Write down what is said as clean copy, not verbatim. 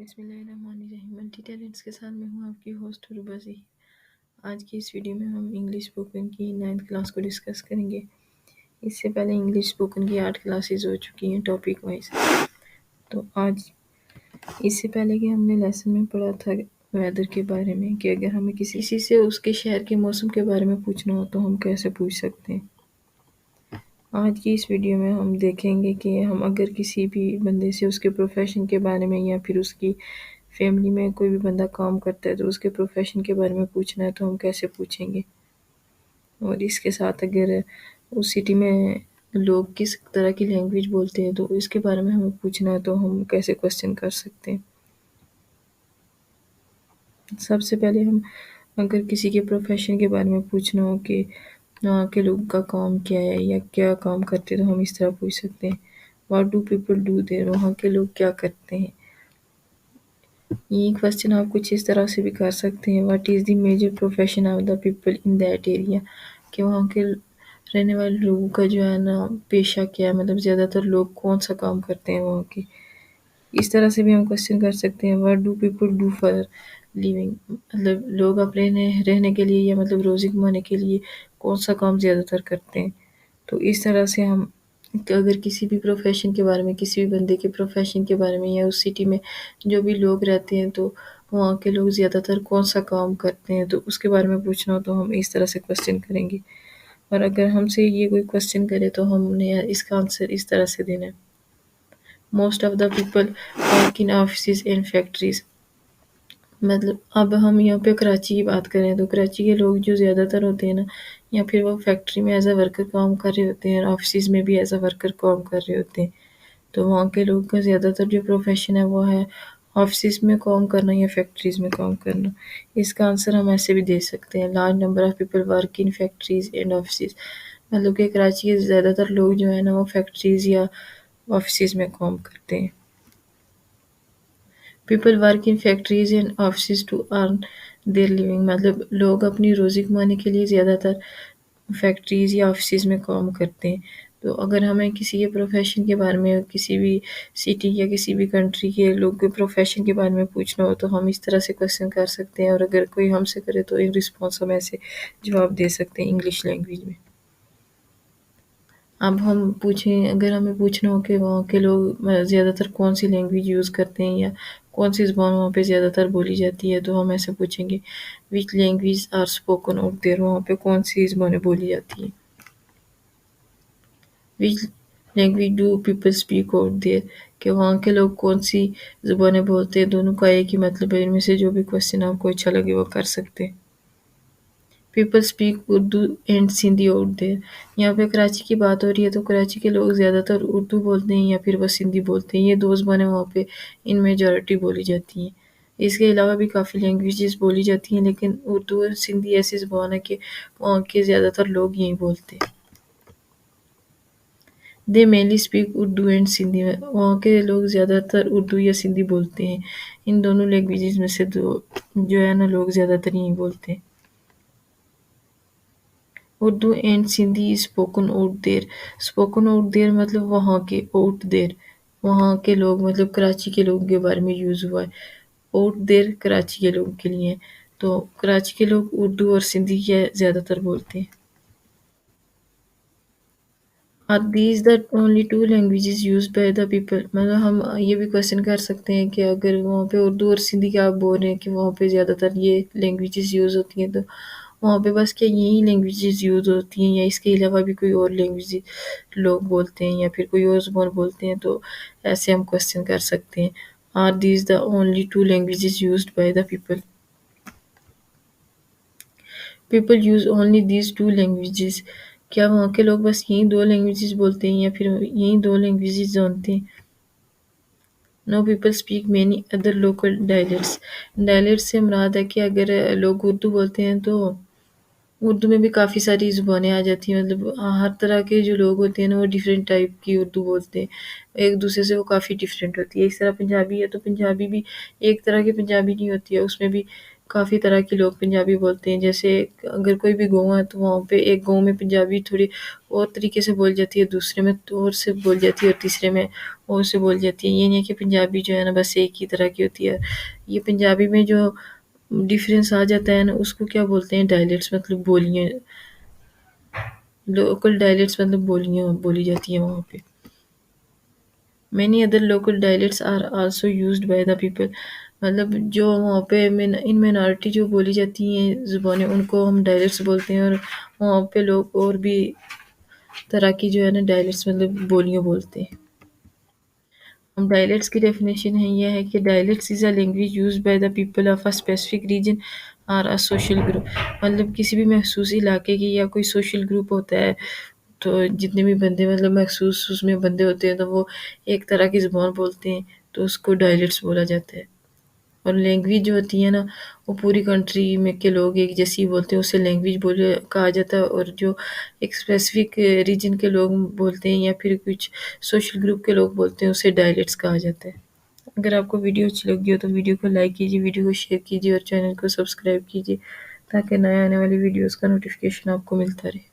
बिस्मिल्लाहिर्रहमानिर्रहीम। Multi talents के साथ मैं हूँ आपकी होस्ट रुबाजी। आज की इस वीडियो में हम इंग्लिश स्पोकन की 9th क्लास को डिस्कस करेंगे। इससे पहले इंग्लिश स्पोकन की 8 क्लासेस हो चुकी हैं टॉपिक वाइज। तो आज इससे पहले कि हमने लेसन में पढ़ा था वेदर के बारे में कि अगर हमें किसी से उसके शहर के मौसम के बारे में पूछना हो तो हम कैसे पूछ सकते हैं। आज की इस वीडियो में हम देखेंगे कि हम अगर किसी भी बंदे से उसके प्रोफेशन के बारे में या फिर उसकी फैमिली में कोई भी बंदा काम करता है तो उसके प्रोफेशन के बारे में पूछना है तो हम कैसे पूछेंगे। और इसके साथ अगर उस सिटी में लोग किस तरह की लैंग्वेज बोलते हैं तो इसके बारे में हमें पूछना है तो हम कैसे क्वेश्चन कर सकते हैं। सबसे पहले हम अगर किसी के प्रोफेशन के बारे में पूछना हो कि वहाँ के लोगों का काम क्या है या क्या काम करते हैं तो हम इस तरह पूछ सकते हैं, what do people do their, वहाँ के लोग क्या करते हैं। ये क्वेश्चन आप कुछ इस तरह से भी कर सकते हैं, what is the major profession of the people in that area, कि वहाँ के रहने वाले लोगों का जो है ना पेशा क्या है, मतलब ज़्यादातर लोग कौन सा काम करते हैं वहाँ के। इस तरह से भी हम क्वेश्चन कर सकते हैं, what do people do for living, मतलब लोग अपने रहने के लिए या मतलब रोज़ी कमाने के लिए कौन सा काम ज़्यादातर करते हैं। तो इस तरह से हम अगर किसी भी प्रोफेशन के बारे में, किसी भी बंदे के प्रोफेशन के बारे में या उस सिटी में जो भी लोग रहते हैं तो वहाँ के लोग ज़्यादातर कौन सा काम करते हैं तो उसके बारे में पूछना हो तो हम इस तरह से क्वेश्चन करेंगे। और अगर हमसे ये कोई क्वेश्चन करे तो हमने इसका आंसर इस तरह से देना है, most of the people work in office and factories. मतलब अब हम यहाँ पे कराची की बात करें तो कराची के लोग जो ज़्यादातर होते हैं ना, या फिर वो फैक्ट्री में एज अ वर्कर काम कर रहे होते हैं और ऑफिस में भी एज अ वर्कर काम कर रहे होते हैं। तो वहाँ के लोग का ज़्यादातर जो प्रोफेशन है वो है ऑफिस में काम करना या फैक्ट्रीज में काम करना। इसका आंसर हम ऐसे भी दे सकते हैं, large number of people work in factories and office. मतलब कि कराची के ज़्यादातर लोग जो है ना वो फैक्ट्रीज या ऑफिस में काम करते हैं। People work in factories and office to earn their living, मतलब लोग अपनी रोज़ी कमाने के लिए ज़्यादातर फैक्ट्रीज या ऑफिस में काम करते हैं। तो अगर हमें किसी के प्रोफेशन के बारे में, किसी भी सिटी या किसी भी कंट्री के लोग के प्रोफेशन के बारे में पूछना हो तो हम इस तरह से क्वेश्चन कर सकते हैं। और अगर कोई हमसे करे तो इन रिस्पॉन्स हम ऐसे जवाब दे सकते हैं इंग्लिश लैंग्वेज में। अब हम पूछें, अगर हमें पूछना हो कि वहाँ के लोग ज़्यादातर कौन सी लैंग्वेज यूज़ करते हैं या कौन सी ज़बान वहाँ पे ज़्यादातर बोली जाती है तो हम ऐसे पूछेंगे, which language are spoken out there, वहाँ पे कौन सी ज़बानें बोली जाती हैं। Which language do people speak out there, कि वहाँ के लोग कौन सी ज़बानें बोलते हैं। दोनों का एक ही मतलब है, इनमें से जो भी क्वेश्चन आपको अच्छा लगे वो कर सकते हैं। People speak Urdu and Sindhi out there, यहाँ पे कराची की बात हो रही है तो कराची के लोग ज़्यादातर उर्दू बोलते हैं या फिर वो सिंधी बोलते हैं। ये दो ज़बानें वहाँ पे इन मेजॉरिटी बोली जाती हैं। इसके अलावा भी काफ़ी लैंग्वेजेस बोली जाती हैं, लेकिन उर्दू और सिंधी ऐसी ज़बान है कि वहाँ के ज़्यादातर लोग यही बोलते हैं। दे mainly speak Urdu and Sindhi, वहाँ के लोग ज़्यादातर उर्दू या सिंधी बोलते हैं। इन दोनों लैंग्वेजेस में से दो जो है ना लोग ज़्यादातर यही बोलते हैं। Urdu and Sindhi spoken out there, spoken out there मतलब वहाँ के, आउट देयर वहाँ के लोग, मतलब कराची के लोगों के बारे में यूज़ हुआ है। आउट देयर कराची के लोगों के लिए, तो कराची के लोग उर्दू और सिंधी क्या ज़्यादातर बोलते हैं। Are these the only two languages used by the people, मतलब हम ये भी क्वेश्चन कर सकते हैं कि अगर वहाँ पे उर्दू और सिंधी का आप बोल रहे हैं कि वहाँ पे ज़्यादातर ये लैंग्वेजेस यूज़ होती हैं, तो वहाँ पे बस क्या यही लैंग्वेजेस यूज़ होती हैं या इसके अलावा भी कोई और लैंग्वेज लोग बोलते हैं या फिर कोई और ज़बान बोलते हैं। तो ऐसे हम क्वेश्चन कर सकते हैं, are these the only two languages used by the people, people use only these two languages, क्या वहाँ के लोग बस यही दो लैंग्वेजेस बोलते हैं या फिर यही दो लैंग्वेजेस जानते हैं। Know people speak many other local dialects, dialect से मुराद है कि अगर लोग उर्दू बोलते हैं तो उर्दू में भी काफ़ी सारी ज़ुबानें आ जाती हैं, मतलब हर तरह के जो लोग होते हैं ना वो डिफरेंट टाइप की उर्दू बोलते हैं, एक दूसरे से वो काफ़ी डिफरेंट होती है। इस तरह पंजाबी है तो पंजाबी भी एक तरह की पंजाबी नहीं होती है, उसमें भी کافی طرح کے لوگ پنجابی بولتے ہیں، جیسے اگر کوئی بھی گاؤں ہے تو وہاں پہ ایک گاؤں میں پنجابی تھوڑی اور طریقے سے بول جاتی ہے، دوسرے میں اور سے بول جاتی ہے، اور تیسرے میں اور سے بول جاتی ہے۔ یہ نہیں ہے کہ پنجابی جو ہے نا بس ایک ہی طرح کی ہوتی ہے۔ یہ پنجابی میں جو ڈیفرنس آ جاتا ہے نا، اس کو کیا بولتے ہیں؟ ڈائلیکٹس، مطلب بولیاں، لوکل ڈائلیکٹس مطلب بولیاں بولی جاتی ہیں وہاں پہ۔ Many other local dialects are also used by the people. مطلب جو وہاں پہ ان مینارٹی جو بولی جاتی ہیں زبانیں، ان کو ہم ڈائلیکٹس بولتے ہیں، اور وہاں پہ لوگ اور بھی طرح کی جو ہے نا ڈائلیکٹس مطلب بولیاں بولتے ہیں۔ ہم ڈائلیکٹس کی ڈیفینیشن ہے یہ ہے کہ dialects is a language used by the people of a specific region اور اے سوشل گروپ۔ مطلب کسی بھی مخصوص علاقے کی یا کوئی سوشل گروپ ہوتا ہے، تو جتنے بھی بندے مطلب مخصوص اس میں بندے ہوتے ہیں تو وہ ایک طرح کی زبان بولتے ہیں، تو اس کو ڈائلیکٹس بولا جاتا ہے۔ اور لینگویج جو ہوتی ہے نا، وہ پوری کنٹری میں کے لوگ ایک جیسی بولتے ہیں، اسے لینگویج کہا جاتا ہے، اور جو ایک اسپیسیفک ریجن کے لوگ بولتے ہیں یا پھر کچھ سوشل گروپ کے لوگ بولتے ہیں، اسے ڈائلیکٹس کہا جاتا ہے۔ اگر آپ کو ویڈیو اچھی لگی ہو تو ویڈیو کو لائک کیجیے، ویڈیو کو شیئر کیجیے، اور چینل کو سبسکرائب کیجیے تاکہ نئے آنے والی ویڈیوز کا نوٹیفیکیشن آپ کو ملتا رہے۔